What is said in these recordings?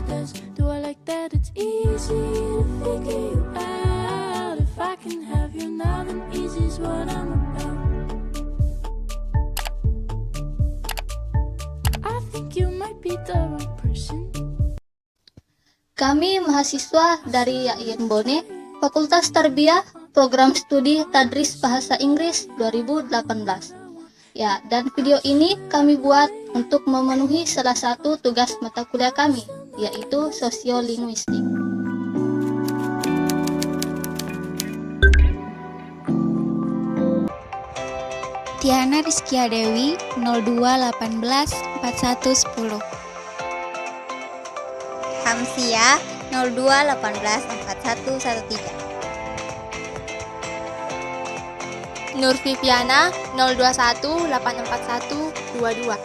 this? Do I like that it's easy to figure you out? If I can have you now, then easy's what I'm about. I think you might be the right person. Kami mahasiswa dari Yayan Bone, Fakultas Tarbiyah, Program Studi Tadris Bahasa Inggris 2018. Ya, dan video ini kami buat untuk memenuhi salah satu tugas mata kuliah kami, yaitu sosiolinguistik. Tiana Rizkia Dewi 0218 4110. Hamsia 0218 4113. Nur Viviana 021 841 22.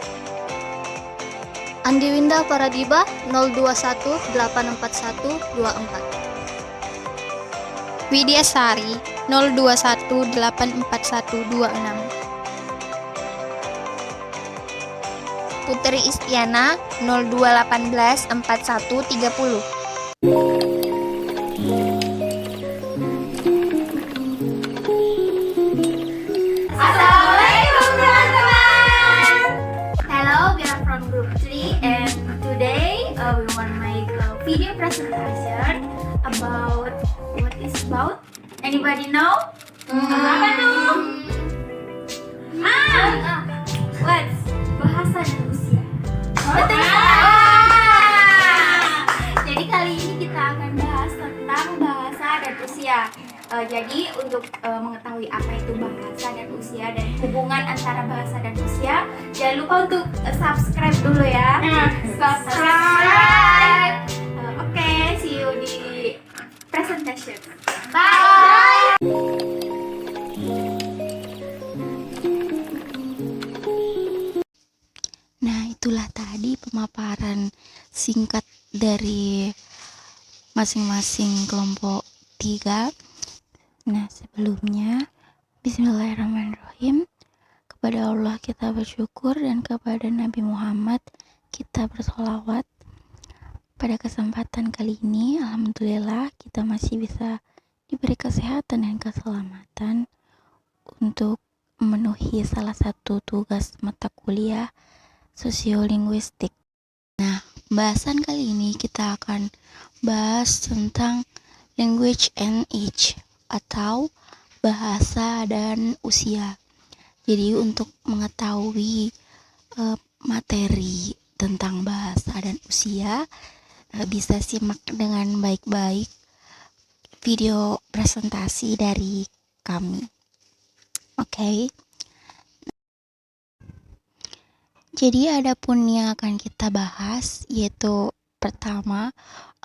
Andi Winda Paradiba 021 841 24. Widya Sari 021 841 26. Putri Istiana 0218 4130. Assalamualaikum teman-teman. Hello, we are from group 3 and today we want to make a video presentation about what is about. Anybody know? Apa tuh? What's bahasa dan usia? Betul Jadi kali ini kita akan bahas tentang bahasa dan usia. Jadi untuk mengetahui apa itu bahasa dan usia dan hubungan antara bahasa dan usia, jangan lupa untuk subscribe dulu ya. Subscribe. Oke, see you di presentation. Bye. Nah, itulah tadi pemaparan singkat dari masing-masing kelompok 3. Nah, sebelumnya Bismillahirrahmanirrahim. Kepada Allah kita bersyukur dan kepada Nabi Muhammad kita bersolawat. Pada kesempatan kali ini, alhamdulillah kita masih bisa diberi kesehatan dan keselamatan untuk memenuhi salah satu tugas mata kuliah sosiolinguistik. Nah, bahasan kali ini kita akan bahas tentang language and age atau bahasa dan usia. Jadi untuk mengetahui materi tentang bahasa dan usia, bisa simak dengan baik-baik video presentasi dari kami. Oke. Jadi adapun yang akan kita bahas yaitu pertama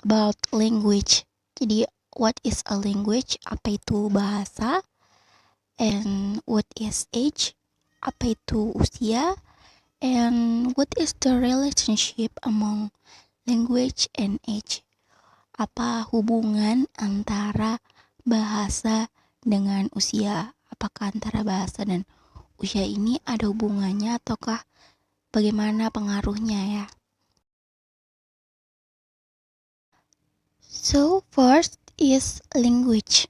about language. Jadi what is a language? Apa itu bahasa? And what is age? Apa itu usia? And what is the relationship among language and age? Apa hubungan antara bahasa dengan usia? Apakah antara bahasa dan usia ini ada hubungannya ataukah bagaimana pengaruhnya ya? So first is language.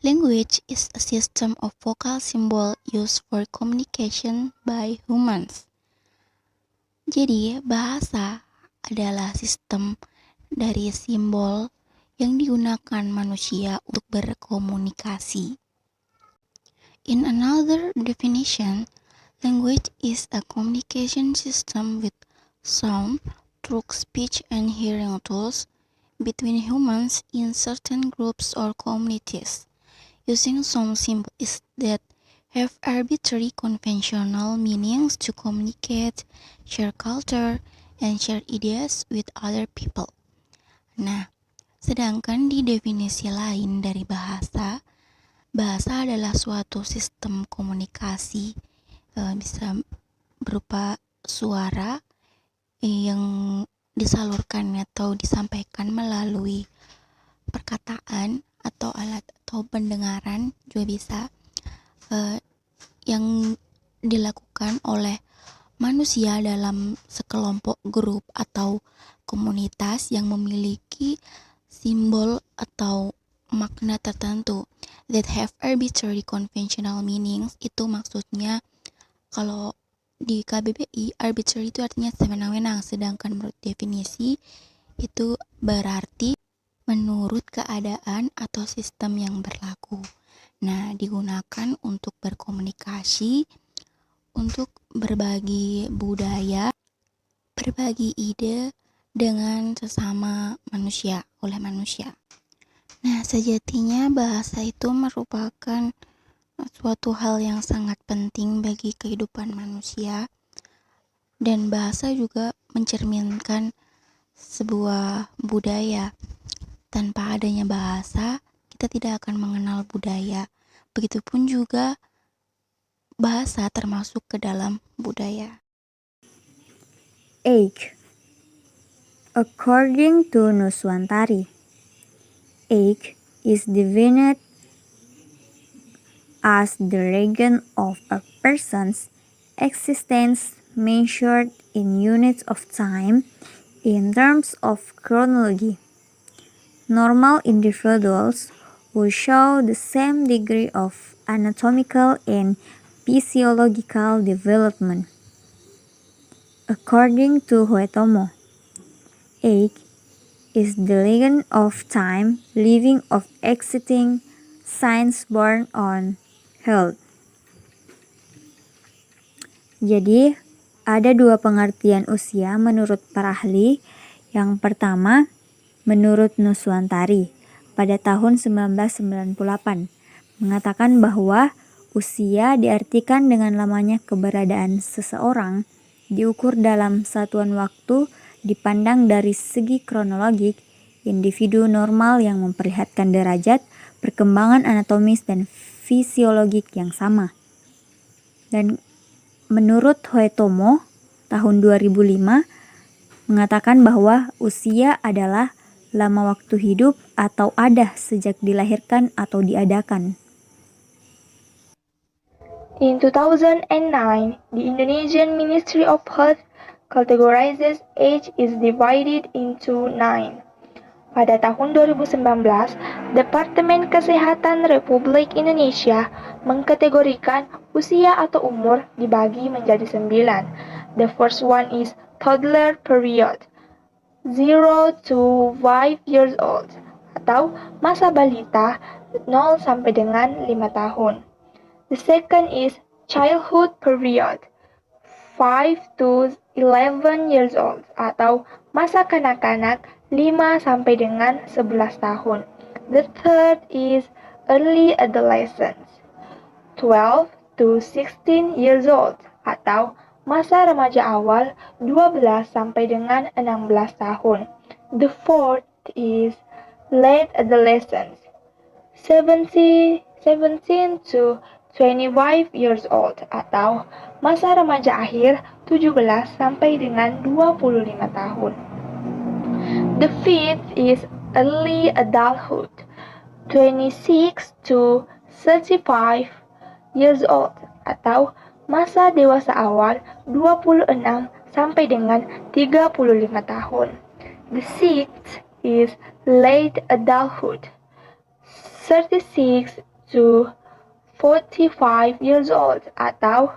Language is a system of vocal symbol used for communication by humans. Jadi bahasa adalah sistem dari simbol yang digunakan manusia untuk berkomunikasi. In another definition, language is a communication system with sound, through speech and hearing tools between humans in certain groups or communities, using some symbols that have arbitrary conventional meanings to communicate, share culture, and share ideas with other people. Nah, sedangkan di definisi lain dari bahasa, bahasa adalah suatu sistem komunikasi, bisa berupa suara yang disalurkan atau disampaikan melalui perkataan atau alat atau pendengaran juga bisa, yang dilakukan oleh manusia dalam sekelompok grup atau komunitas yang memiliki simbol atau makna tertentu that have arbitrary conventional meanings. Itu maksudnya kalau di KBBI arbitrary itu artinya sewenang-wenang, sedangkan menurut definisi itu berarti menurut keadaan atau sistem yang berlaku. Nah, digunakan untuk berkomunikasi, untuk berbagi budaya, berbagi ide dengan sesama manusia, oleh manusia. Nah, sejatinya bahasa itu merupakan suatu hal yang sangat penting bagi kehidupan manusia, dan bahasa juga mencerminkan sebuah budaya. Tanpa adanya bahasa, kita tidak akan mengenal budaya. Begitupun juga bahasa termasuk ke dalam budaya. Age. According to Nuswantari, age is defined as the region of a person's existence measured in units of time in terms of chronology. Normal individuals who show the same degree of anatomical and physiological development. According to Huetomo, age is the legend of time, living of existing, science born on health. Jadi, ada dua pengertian usia menurut para ahli. Yang pertama, menurut Nuswantari, pada tahun 1998, mengatakan bahwa usia diartikan dengan lamanya keberadaan seseorang, diukur dalam satuan waktu, dipandang dari segi kronologik, individu normal yang memperlihatkan derajat, perkembangan anatomis dan fisiologik yang sama. Dan menurut Huetomo, tahun 2005, mengatakan bahwa usia adalah lama waktu hidup atau ada sejak dilahirkan atau diadakan. In 2009, the Indonesian Ministry of Health categorizes age is divided into 9. Pada tahun 2019, Departemen Kesehatan Republik Indonesia mengkategorikan usia atau umur dibagi menjadi 9. The first one is toddler period, 0 to 5 years old, atau masa balita 0 sampai dengan 5 tahun. The second is childhood period, 5 to 11 years old, atau masa kanak-kanak 5 sampai dengan 11 tahun. The third is early adolescence, 12 to 16 years old, atau masa remaja awal 12 sampai dengan 16 tahun. The fourth is late adolescence, 17 to 25 years old, atau masa remaja akhir 17 sampai dengan 25 tahun. The fifth is early adulthood, 26 to 35 years old, atau masa dewasa awal 26 sampai dengan 35 tahun. The sixth is late adulthood, 36 to 45 years old, atau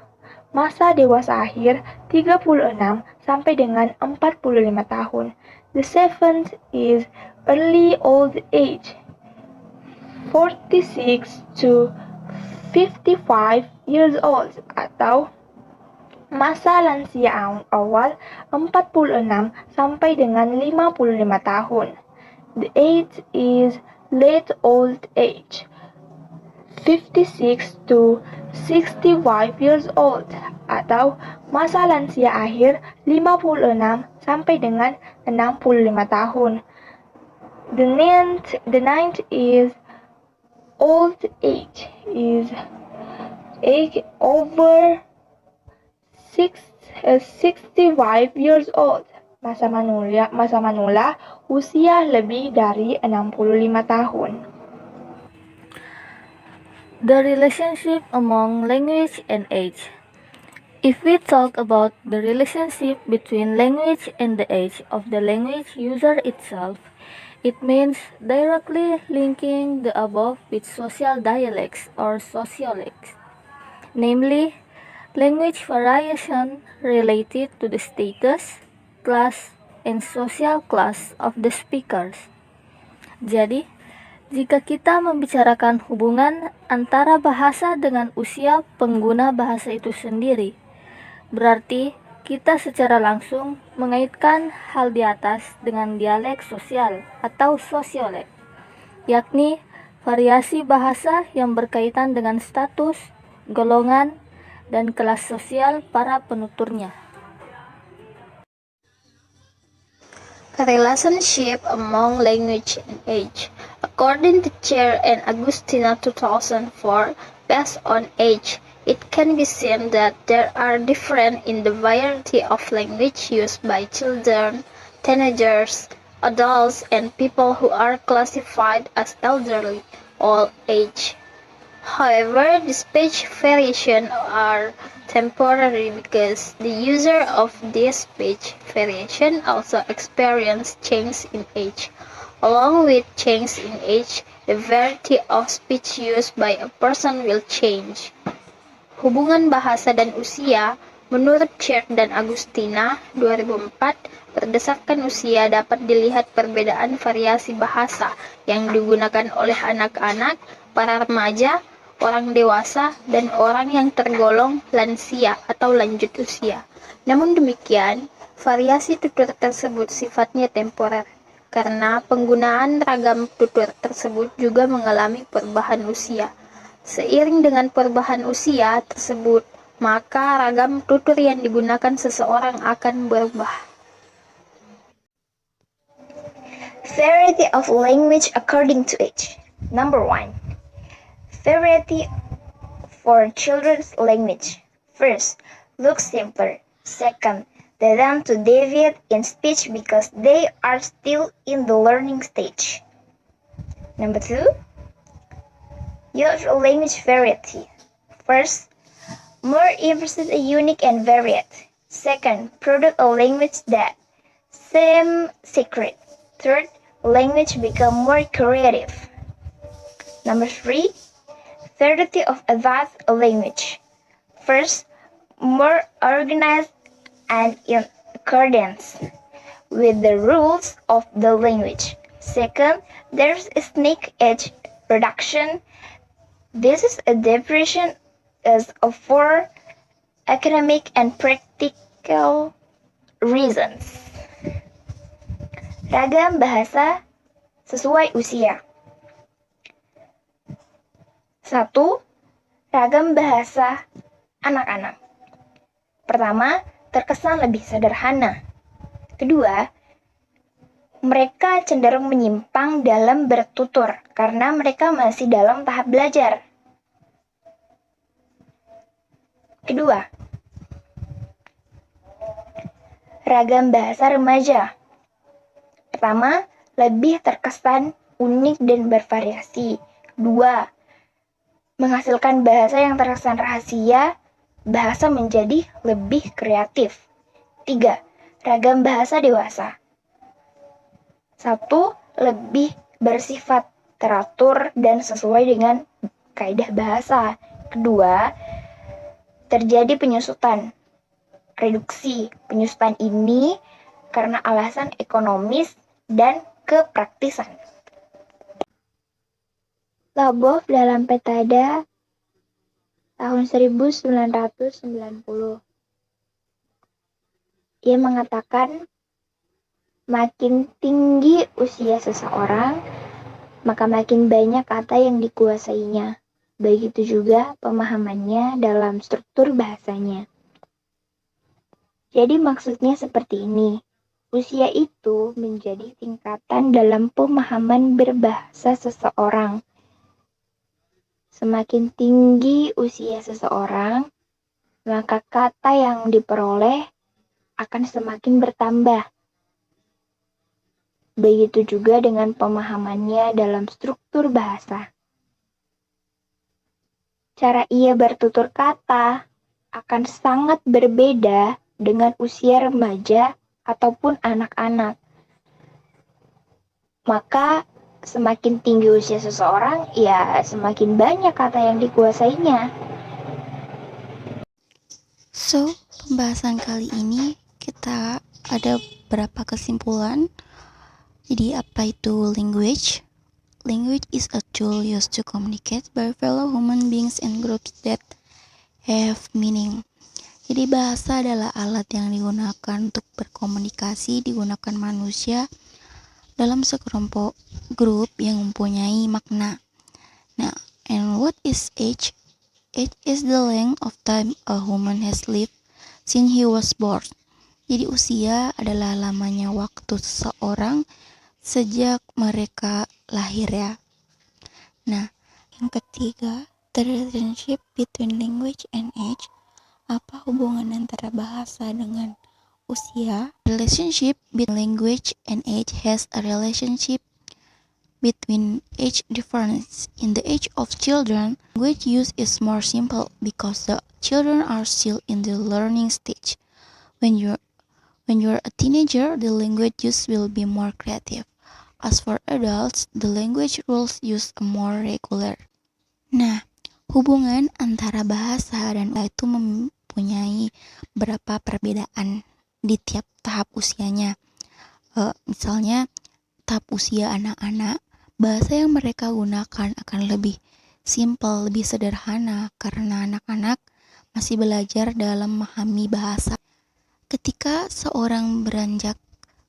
masa dewasa akhir 36 sampai dengan 45 tahun. The seventh is early old age, 46 to 55 years old, atau masa lansia awal 46 sampai dengan 55 tahun. The eighth is late old age, 56 to 65 years old, atau masa lansia akhir 56 sampai dengan 65 tahun. The ninth is old age, is age over 65 years old. Masa manula usia lebih dari 65 tahun. The relationship among language and age. If we talk about the relationship between language and the age of the language user itself, it means directly linking the above with social dialects or sociolects, namely language variation related to the status, class, and social class of the speakers. Jadi, jika kita membicarakan hubungan antara bahasa dengan usia pengguna bahasa itu sendiri, berarti kita secara langsung mengaitkan hal di atas dengan dialek sosial atau sosiolek, yakni variasi bahasa yang berkaitan dengan status, golongan, dan kelas sosial para penuturnya. Relationship among language and age. According to Chair and Agustina 2004, based on age, it can be seen that there are different in the variety of language used by children, teenagers, adults, and people who are classified as elderly, old age. However, the speech variations are temporary because the user of this speech variation also experience change in age. Along with change in age, the variety of speech used by a person will change. Hubungan bahasa dan usia, menurut Cher dan Agustina 2004, berdasarkan usia dapat dilihat perbedaan variasi bahasa yang digunakan oleh anak-anak, para remaja, orang dewasa, dan orang yang tergolong lansia atau lanjut usia. Namun demikian, variasi tutur tersebut sifatnya temporer, karena penggunaan ragam tutur tersebut juga mengalami perubahan usia. Seiring dengan perubahan usia tersebut, maka ragam tutur yang digunakan seseorang akan berubah. Variety of language according to age. Number 1. Variety for children's language. First, look simpler. Second, they tend to deviate in speech because they are still in the learning stage. Number 2, use language variety. First, more emphasis a unique and varied. Second, produce a language that seems secret. Third, language become more creative. Number 3, variety of advanced language. First, more organized and in accordance with the rules of the language. Second, there's a snake edge reduction. This is a depression as for academic and practical reasons. Ragam bahasa sesuai usia. 1. Ragam bahasa anak-anak. Pertama, terkesan lebih sederhana. Kedua, mereka cenderung menyimpang dalam bertutur karena mereka masih dalam tahap belajar. Kedua, ragam bahasa remaja. Pertama, lebih terkesan unik dan bervariasi. Kedua, menghasilkan bahasa yang terkesan rahasia, bahasa menjadi lebih kreatif. 3. Ragam bahasa dewasa. 1. Lebih bersifat teratur dan sesuai dengan kaidah bahasa. Kedua, terjadi penyusutan. Reduksi penyusutan ini karena alasan ekonomis dan kepraktisan. Lobov dalam Petada tahun 1990. Ia mengatakan, makin tinggi usia seseorang, maka makin banyak kata yang dikuasainya. Begitu juga pemahamannya dalam struktur bahasanya. Jadi maksudnya seperti ini. Usia itu menjadi tingkatan dalam pemahaman berbahasa seseorang. Semakin tinggi usia seseorang, maka kata yang diperoleh akan semakin bertambah. Begitu juga dengan pemahamannya dalam struktur bahasa. Cara ia bertutur kata, akan sangat berbeda dengan usia remaja ataupun anak-anak. Maka semakin tinggi usia seseorang, ya semakin banyak kata yang dikuasainya. So, pembahasan kali ini kita ada beberapa kesimpulan. Jadi, apa itu language? Language is a tool used to communicate by fellow human beings and groups that have meaning. Jadi, bahasa adalah alat yang digunakan untuk berkomunikasi, digunakan manusia dalam sekelompok grup yang mempunyai makna. Nah, and what is age? Age is the length of time a human has lived since he was born. Jadi usia adalah lamanya waktu seseorang sejak mereka lahir ya. Nah, yang ketiga, the relationship between language and age. Apa hubungan antara bahasa dengan usia? Relationship between language and age has a relationship between age difference. In the age of children, language use is more simple because the children are still in the learning stage. When you're a teenager, the language use will be more creative. As for adults, the language rules use are more regular. Nah, hubungan antara bahasa dan itu mempunyai beberapa perbedaan di tiap tahap usianya. Misalnya, tahap usia anak-anak, bahasa yang mereka gunakan akan lebih simple, lebih sederhana karena anak-anak masih belajar dalam memahami bahasa. Ketika seorang beranjak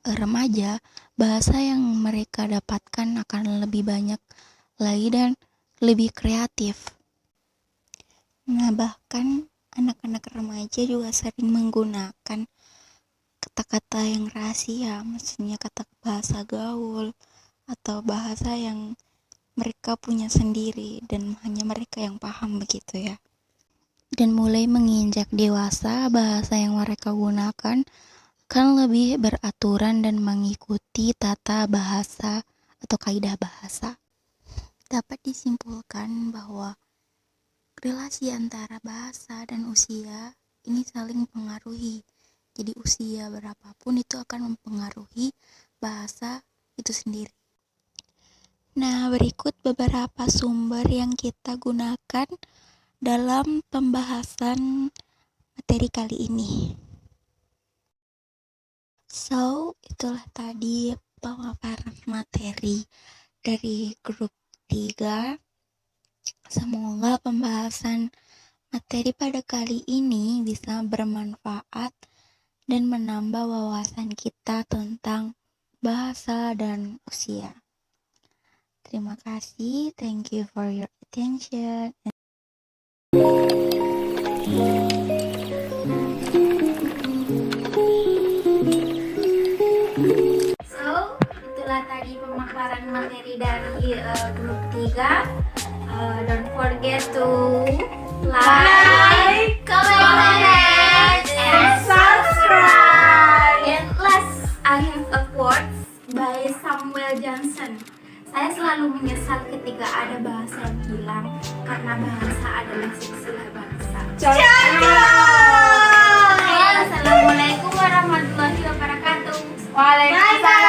remaja, bahasa yang mereka dapatkan akan lebih banyak lagi dan lebih kreatif. Nah, bahkan anak-anak remaja juga sering menggunakan kata-kata yang rahasia, maksudnya kata bahasa gaul atau bahasa yang mereka punya sendiri dan hanya mereka yang paham begitu ya. Dan mulai menginjak dewasa, bahasa yang mereka gunakan akan lebih beraturan dan mengikuti tata bahasa atau kaidah bahasa. Dapat disimpulkan bahwa relasi antara bahasa dan usia ini saling mempengaruhi. Jadi usia berapapun itu akan mempengaruhi bahasa itu sendiri. Nah, berikut beberapa sumber yang kita gunakan dalam pembahasan materi kali ini. So, itulah tadi pemaparan materi dari grup 3. Semoga pembahasan materi pada kali ini bisa bermanfaat dan menambah wawasan kita tentang bahasa dan usia. Terima kasih. Thank you for your attention. So, itulah tadi pemaparan materi dari grup 3. Don't forget to like, comment, and subscribe. And last, I have a quote by Samuel Johnson. Saya selalu menyesal ketika ada bahasa yang hilang, karena bahasa adalah silsilah bangsa. Assalamualaikum warahmatullahi wabarakatuh. Waalaikumsalam.